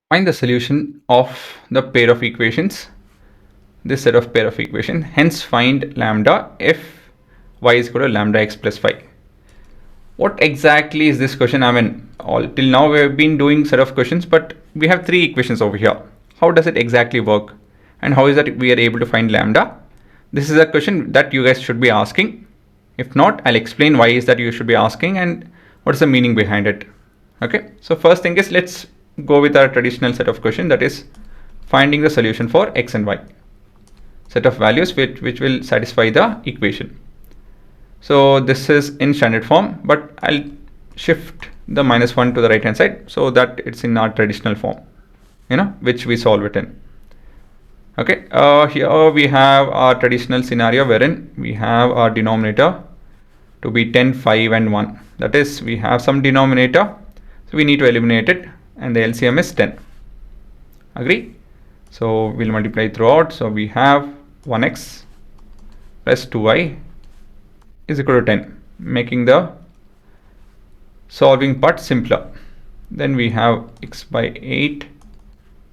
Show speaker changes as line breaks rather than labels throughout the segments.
Find the solution of the pair of equations, this set of pair of equation. Hence find lambda if y is equal to lambda x plus 5. What exactly is this question? I mean, all till now we have been doing set of questions, but we have three equations over here. How does it exactly work? And how is that we are able to find lambda? This is a question that you guys should be asking. If not, I'll explain why is that you should be asking and what is the meaning behind it. Okay, so first thing is, let's go with our traditional set of question, that is finding the solution for x and y. Set of values which will satisfy the equation. So this is in standard form, but I'll shift the -1 to the right hand side so that it's in our traditional form, which we solve it in. Okay, here we have our traditional scenario wherein we have our denominator to be 10, 5 and 1. That is, we have some denominator, so we need to eliminate it, and the LCM is 10. Agree? So we'll multiply throughout. So we have 1x plus 2y is equal to 10, making the solving part simpler. Then we have x by 8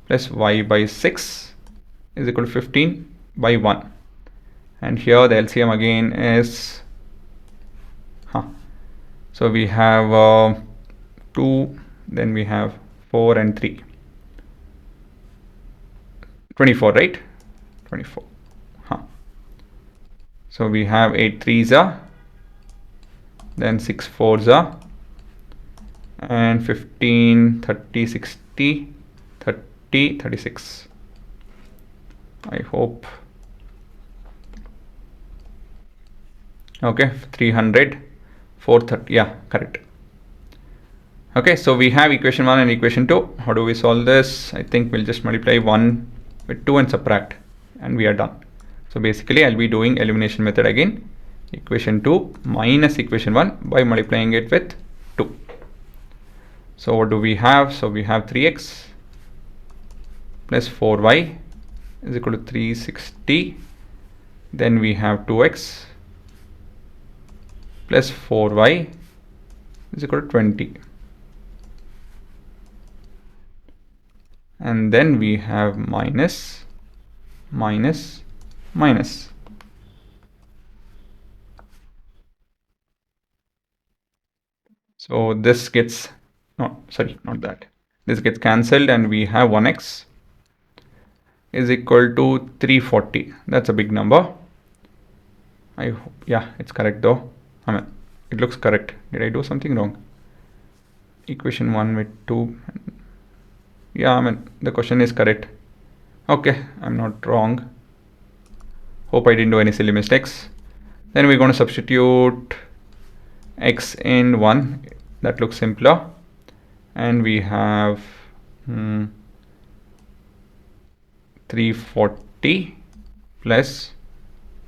plus y by 6 is equal to 15 by 1. And here the LCM again is, so we have 2, then we have 4 and 3. 24, right? 24. So we have 8 3s are, then 6 4s are, and 15, 30, 60, 30, 36. I hope. Okay, 300, 430. Yeah, correct. Okay, so we have equation 1 and equation 2. How do we solve this? I think we'll just multiply 1 with 2 and subtract, and we are done. So basically I'll be doing elimination method again. Equation 2 minus equation 1 by multiplying it with 2. So what do we have? So we have 3x plus 4y is equal to 360. Then we have 2x plus 4y is equal to 20. And then we have minus, minus, minus. So this gets, no, sorry, not that. This gets cancelled, and we have 1x is equal to 340. That's a big number. I hope, yeah, it's correct though. I mean, it looks correct. Did I do something wrong? Equation 1 with 2. Yeah, I mean, the question is correct. Okay, I'm not wrong. Hope I didn't do any silly mistakes. Then we're going to substitute x in 1. That looks simpler. And we have 340 plus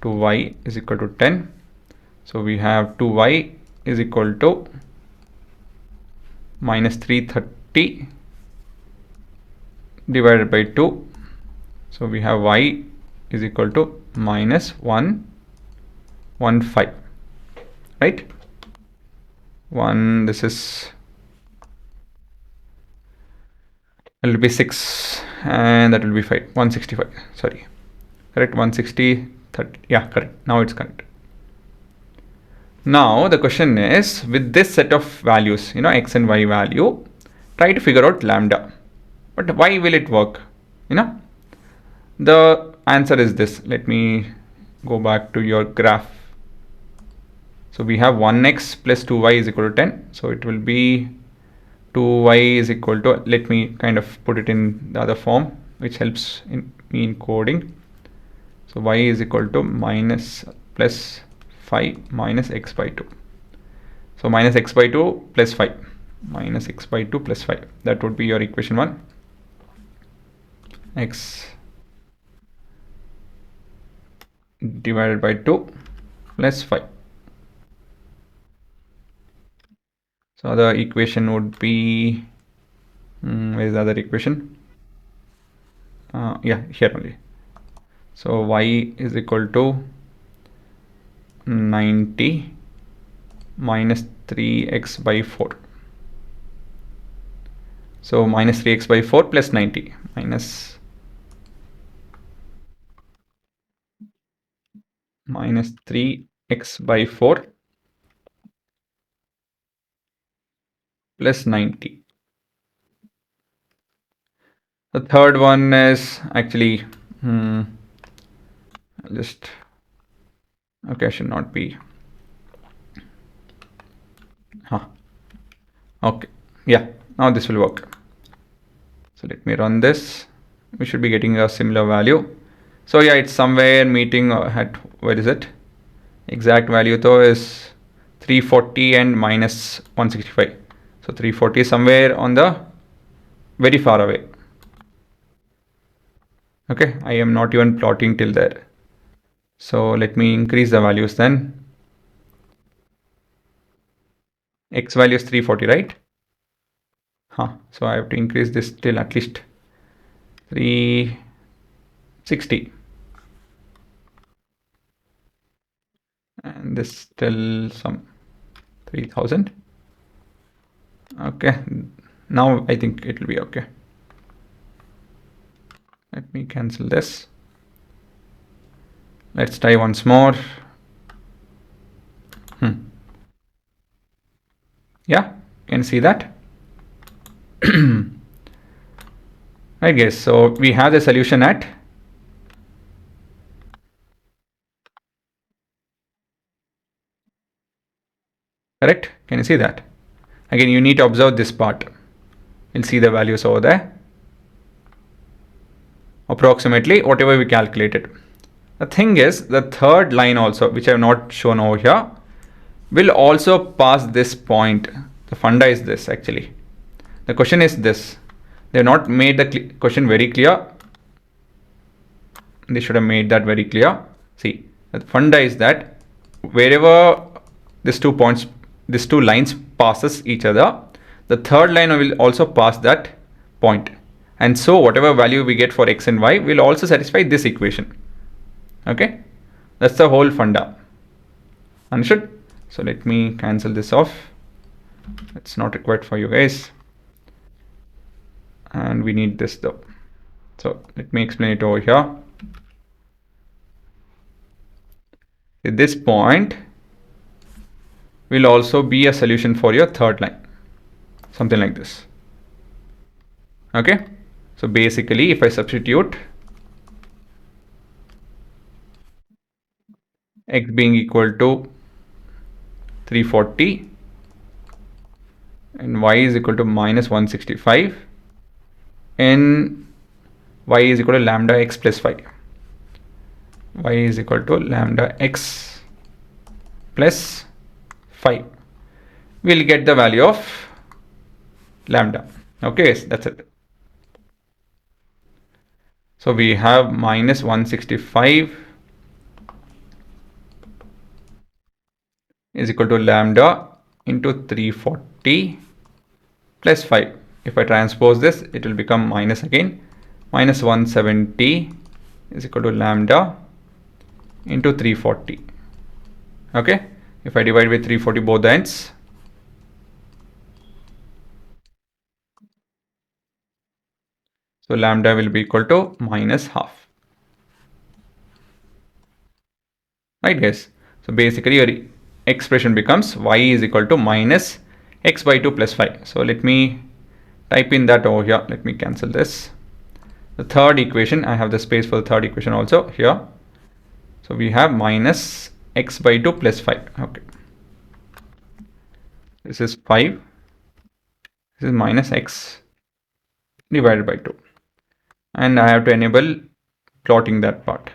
2y is equal to 10. So we have 2y is equal to minus 330 divided by 2. So we have y is equal to minus 115, right? This is, it will be 6, and that will be 5, 165, sorry, correct, 160, 30, yeah, correct, now it's correct. Now the question is, with this set of values, x and y value, try to figure out lambda. But why will it work? The answer is this. Let me go back to your graph. So we have 1x plus 2y is equal to 10. So it will be 2y is equal to, let me kind of put it in the other form, which helps me in coding. So y is equal to minus plus 5 minus x by 2. So minus x by 2 plus 5. Minus x by 2 plus 5. That would be your equation 1. X divided by 2 plus 5. So the equation would be, where is the other equation? Yeah, here only. So y is equal to 90 minus 3x by 4. So minus 3x by 4 plus 90 minus 3x by 4 plus 90. The third one is actually just okay, should not be okay, yeah, now this will work. So let me run this. We should be getting a similar value. So yeah, it's somewhere meeting at, where is it? Exact value though is 340 and minus 165. So 340 is somewhere on the very far away. Okay, I am not even plotting till there. So let me increase the values then. X value is 340, right? So I have to increase this till at least 360. And this till some 3000. Okay, now I think it will be okay. Let me cancel this. Let's try once more. Yeah, can you see that? Right guys, so we have the solution at correct. Can you see that? Again, you need to observe this part. You'll see the values over there. Approximately whatever we calculated. The thing is, the third line also, which I have not shown over here, will also pass this point. The funda is this actually. The question is this. They have not made the question very clear. They should have made that very clear. See, the funda is that wherever these two points, these two lines passes each other, the third line will also pass that point. And so whatever value we get for x and y will also satisfy this equation. Okay, that's the whole funda. Understood? So let me cancel this off. It's not required for you guys. And we need this though. So let me explain it over here. At this point will also be a solution for your third line. Something like this. Okay. So basically, if I substitute x being equal to 340 and y is equal to minus 165 and y is equal to lambda x plus 5. Y is equal to lambda x plus 5. We'll get the value of lambda. Okay, yes, that's it. So we have minus 165 is equal to lambda into 340 plus 5. If I transpose this, it will become minus again. Minus 170 is equal to lambda into 340. Okay, if I divide with 340 both the ends, so lambda will be equal to minus half. Right guys, so basically your expression becomes y is equal to minus x by 2 plus 5. So let me type in that over here. Let me cancel this. The third equation, I have the space for the third equation also here. So we have minus x by 2 plus 5. Okay, this is 5. This is minus x divided by 2. And I have to enable plotting that part.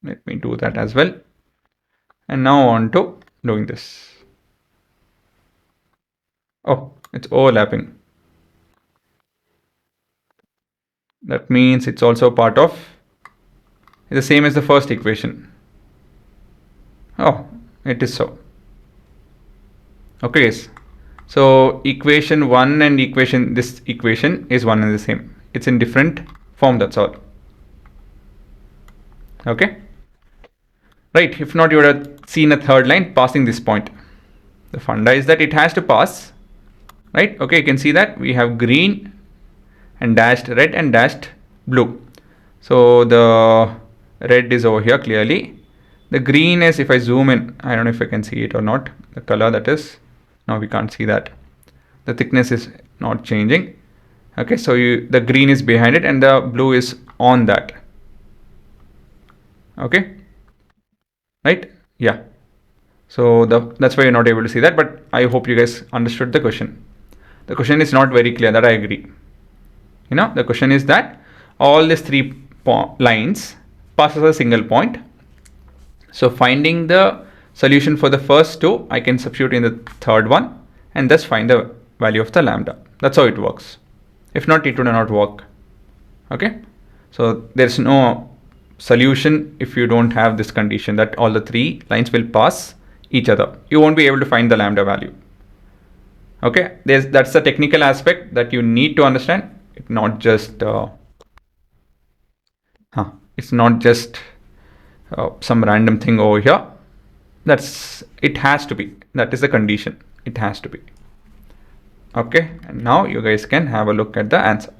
Let me do that as well. And now on to doing this. Oh, it's overlapping. That means it's also part of the same as the first equation. Oh, it is so. Okay, yes. So equation 1 and this equation is one and the same. It's in different form, that's all. Okay. Right, if not, you would have seen a third line passing this point. The funda is that it has to pass, right? Okay, you can see that we have green and dashed red and dashed blue. So the red is over here clearly. The green is, if I zoom in, I don't know if I can see it or not, the color that is, no, we can't see that. The thickness is not changing. Okay, so the green is behind it and the blue is on that. Okay, right? Yeah. So that's why you're not able to see that, but I hope you guys understood the question. The question is not very clear, that I agree. The question is that all these three lines passes a single point. So finding the solution for the first two, I can substitute in the third one and thus find the value of the lambda. That's how it works. If not, it would not work. Okay. So there's no solution if you don't have this condition that all the three lines will pass each other. You won't be able to find the lambda value. Okay. That's the technical aspect that you need to understand. It's not just some random thing over here. It has to be. That is the condition. It has to be. Okay, and now you guys can have a look at the answer.